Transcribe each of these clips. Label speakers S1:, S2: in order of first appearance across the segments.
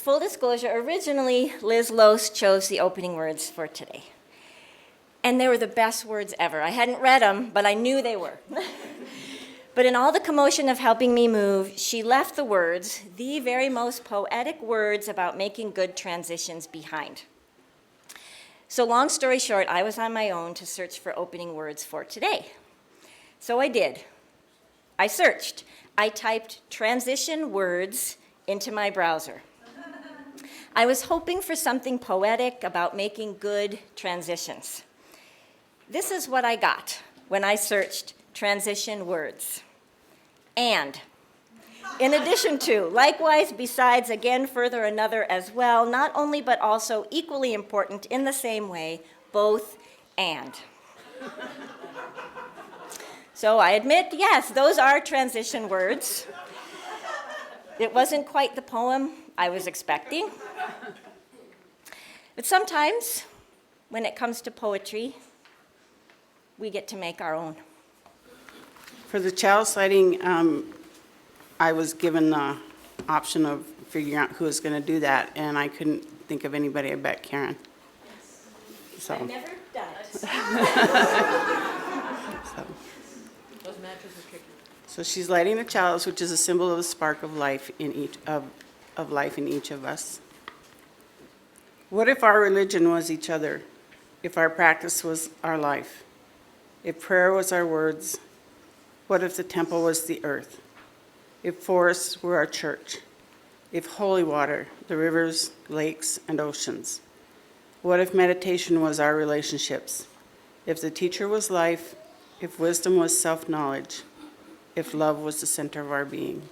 S1: full disclosure, originally Liz Lose chose the opening words for today. And they were the best words ever. I hadn't read them, but I knew they were. But in all the commotion of helping me move, she left the words, the very most poetic words about making good transitions behind. So long story short, I was on my own to search for opening words for today. So I did. I searched. I typed transition words into my browser. I was hoping for something poetic about making good transitions. This is what I got when I searched transition words. And, in addition to, likewise, besides, again, further, another, as well, not only but also equally important in the same way, both and. So I admit, yes, those are transition words. It wasn't quite the poem I was expecting. But sometimes, when it comes to poetry, we get to make our own.
S2: For the child sighting, I was given the option of figuring out who was going to do that, and I couldn't think of anybody. I bet Karen. So.
S1: I've never done it.
S3: Those matches are tricky.
S2: So she's lighting a chalice, which is a symbol of the spark of life in each of life in each of us. What if our religion was each other? If our practice was our life? If prayer was our words? What if the temple was the earth? If forests were our church? If holy water, the rivers, lakes, and oceans? What if meditation was our relationships? If the teacher was life? If wisdom was self-knowledge? If love was the center of our being?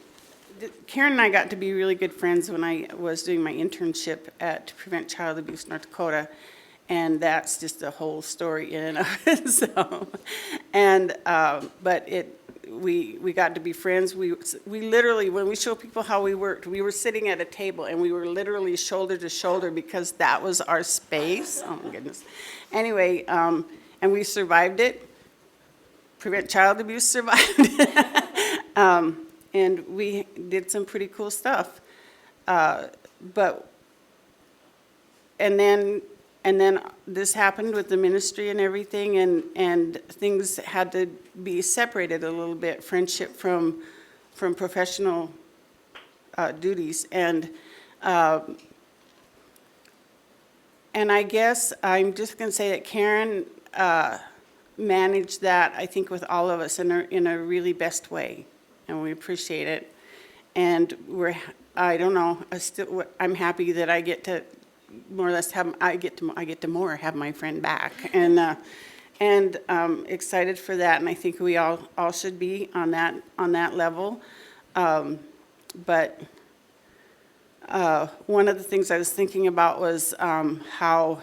S2: Karen and I got to be really good friends when I was doing my internship to prevent child abuse North Dakota, and that's just a whole story in and of itself. And we got to be friends. We literally, when we show people how we worked, we were sitting at a table and we were literally shoulder to shoulder because that was our space. Oh my goodness. Anyway, and we survived it. Prevent Child Abuse survived it. And we did some pretty cool stuff. And then this happened with the ministry and everything, and things had to be separated a little bit, friendship from professional duties. And I guess I'm just going to say that Karen managed that, I think, with all of us in a really best way, and we appreciate it. And I don't know, I'm happy that I get to more or less have my friend back, and excited for that, and I think we all should be on that level. But one of the things I was thinking about was how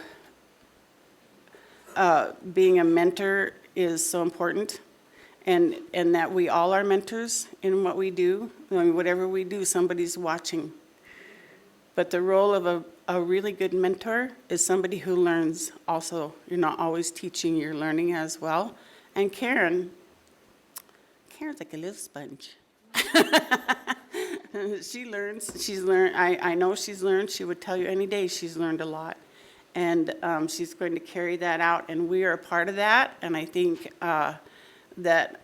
S2: being a mentor is so important, and that we all are mentors in what we do. I mean, whatever we do, somebody's watching. But the role of a really good mentor is somebody who learns also. You're not always teaching, you're learning as well. And Karen's like a little sponge. She learns, I know she's learned. She would tell you any day she's learned a lot. And she's going to carry that out, and we are a part of that. And I think that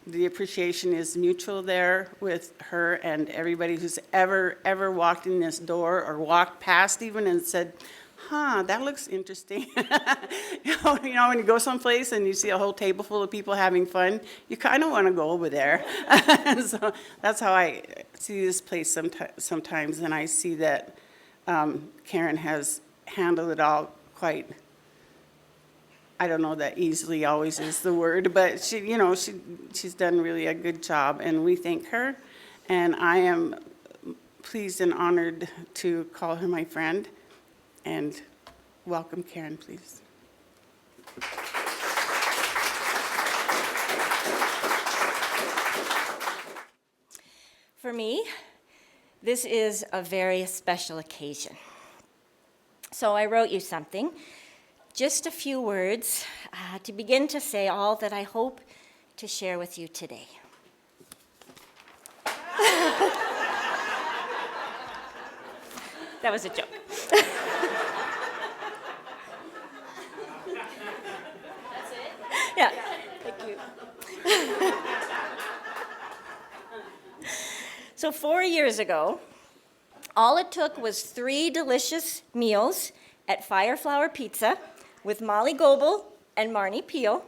S2: the appreciation is mutual there with her and everybody who's ever walked in this door or walked past even and said, that looks interesting. you know, when you go someplace and you see a whole table full of people having fun, you kind of want to go over there. So that's how I see this place sometimes, and I see that Karen has handled it all quite, I don't know that easily always is the word, but she's done really a good job, and we thank her. And I am pleased and honored to call her my friend. And welcome, Karen, please.
S1: For me, this is a very special occasion. So I wrote you something. Just a few words to begin to say all that I hope to share with you today. That was a joke.
S3: That's it?
S1: Yeah, thank you. So 4 years ago, all it took was 3 delicious meals at Fireflower Pizza with Molly Goebel and Marnie Peel,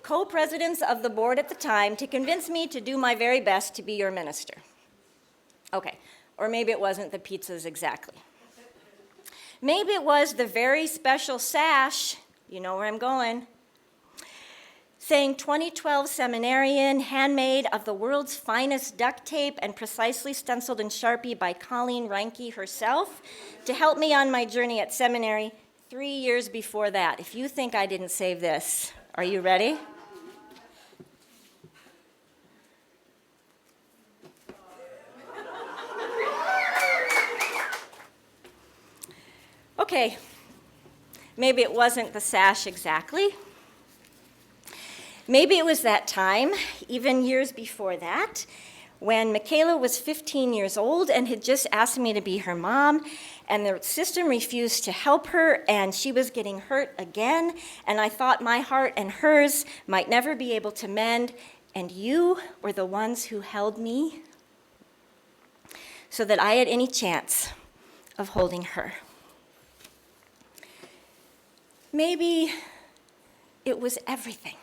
S1: co-presidents of the board at the time, to convince me to do my very best to be your minister. Okay, or maybe it wasn't the pizzas exactly. Maybe it was the very special sash, you know where I'm going, saying 2012 seminarian, handmade of the world's finest duct tape and precisely stenciled in Sharpie by Colleen Reinke herself, to help me on my journey at seminary 3 years before that. If you think I didn't save this, are you ready? Okay, maybe it wasn't the sash exactly. Maybe it was that time, even years before that, when Michaela was 15 years old and had just asked me to be her mom, and the system refused to help her, and she was getting hurt again, and I thought my heart and hers might never be able to mend, and you were the ones who held me so that I had any chance of holding her. Maybe it was everything.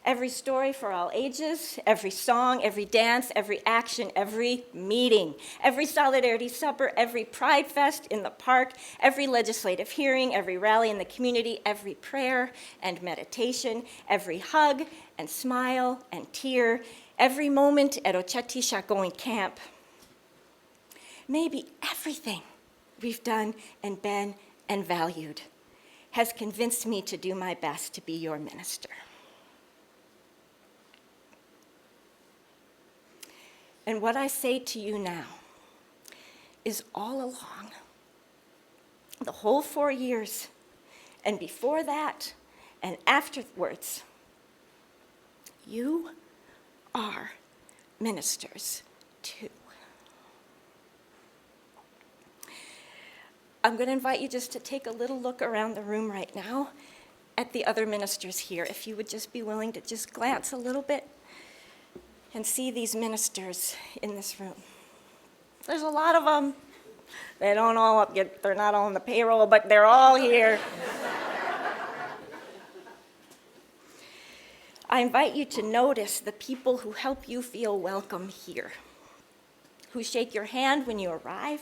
S1: Every story for all ages, every song, every dance, every action, every meeting, every solidarity supper, every pride fest in the park, every legislative hearing, every rally in the community, every prayer and meditation, every hug and smile and tear, every moment at Ocheti Shakoin camp. Maybe everything we've done and been and valued has convinced me to do my best to be your minister. And what I say to you now is all along, the whole 4 years, and before that, and afterwards, you are ministers too. I'm going to invite you just to take a little look around the room right now at the other ministers here. If you would just be willing to just glance a little bit and see these ministers in this room. There's a lot of them. They're not all on the payroll, but they're all here. I invite you to notice the people who help you feel welcome here, who shake your hand when you arrive,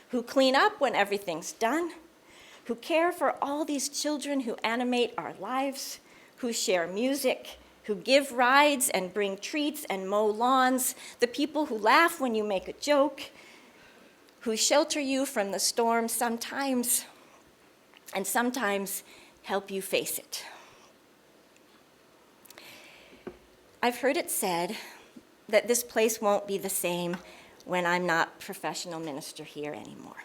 S1: who clean up when everything's done, who care for all these children who animate our lives, who share music, who give rides and bring treats and mow lawns, the people who laugh when you make a joke, who shelter you from the storm sometimes, and sometimes help you face it. I've heard it said that this place won't be the same when I'm not professional minister here anymore.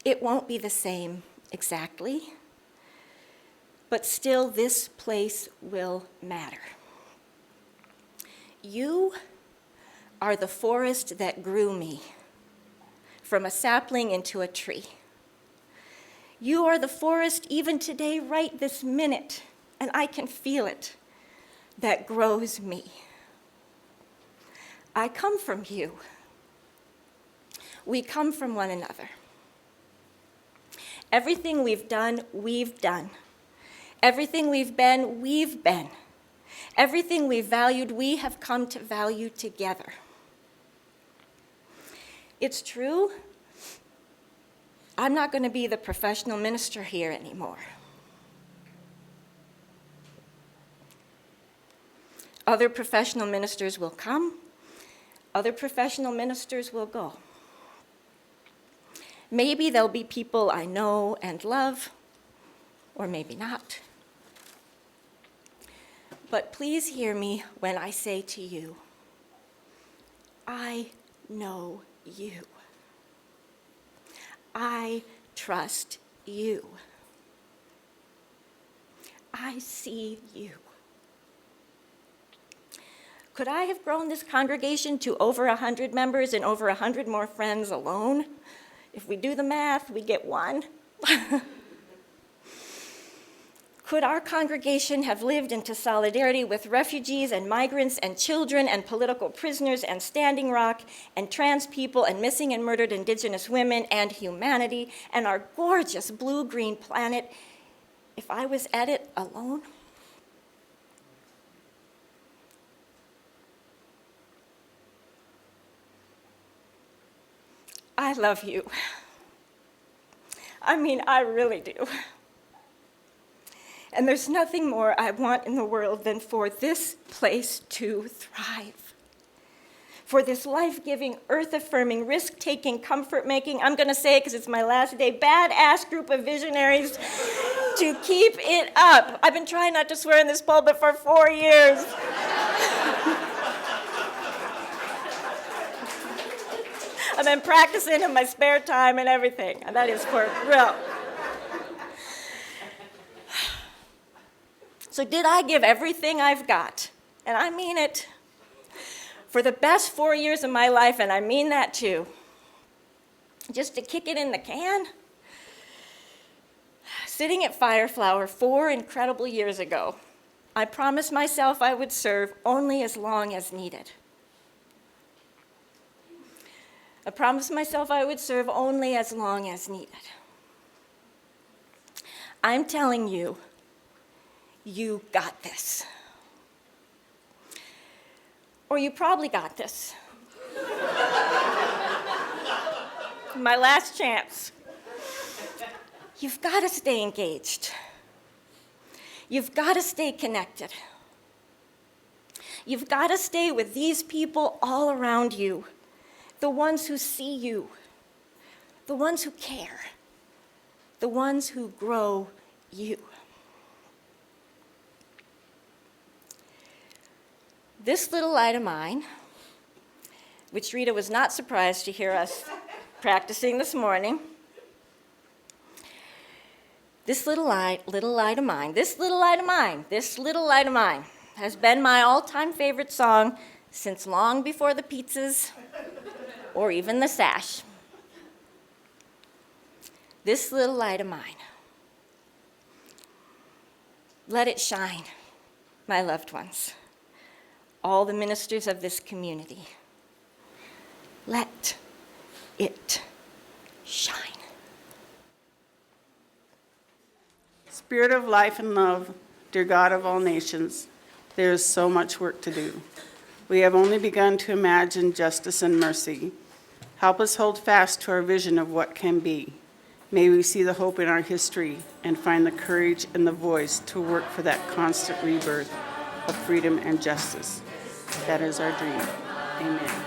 S1: It won't be the same exactly, but still this place will matter. You are the forest that grew me from a sapling into a tree. You are the forest even today, right this minute, and I can feel it, that grows me. I come from you. We come from one another. Everything we've done, we've done. Everything we've been, we've been. Everything we've valued, we have come to value together. It's true, I'm not going to be the professional minister here anymore. Other professional ministers will come. Other professional ministers will go. Maybe there'll be people I know and love, or maybe not. But please hear me when I say to you, I know you. I trust you. I see you. Could I have grown this congregation to over 100 members and over 100 more friends alone? If we do the math, we get one. Could our congregation have lived into solidarity with refugees and migrants and children and political prisoners and Standing Rock and trans people and missing and murdered Indigenous women and humanity and our gorgeous blue-green planet if I was at it alone? I love you. I mean, I really do. And there's nothing more I want in the world than for this place to thrive. For this life-giving, earth-affirming, risk-taking, comfort-making, I'm going to say it because it's my last day, badass group of visionaries to keep it up. I've been trying not to swear in this pulpit for 4 years. I've been practicing in my spare time and everything, and that is for real. So did I give everything I've got? And I mean it. For the best 4 years of my life, and I mean that too. Just to kick it in the can? Sitting at Fireflower 4 incredible years ago, I promised myself I would serve only as long as needed. I promised myself I would serve only as long as needed. I'm telling you, you got this. Or you probably got this. My last chance. You've got to stay engaged. You've got to stay connected. You've got to stay with these people all around you, the ones who see you, the ones who care, the ones who grow you. This little light of mine, which Rita was not surprised to hear us practicing this morning, this little light of mine has been my all-time favorite song since long before the pizzas or even the sash. This little light of mine. Let it shine, my loved ones, all the ministers of this community. Let it shine.
S2: Spirit of life and love, dear God of all nations, there is so much work to do. We have only begun to imagine justice and mercy. Help us hold fast to our vision of what can be. May we see the hope in our history and find the courage and the voice to work for that constant rebirth of freedom and justice. That is our dream. Amen.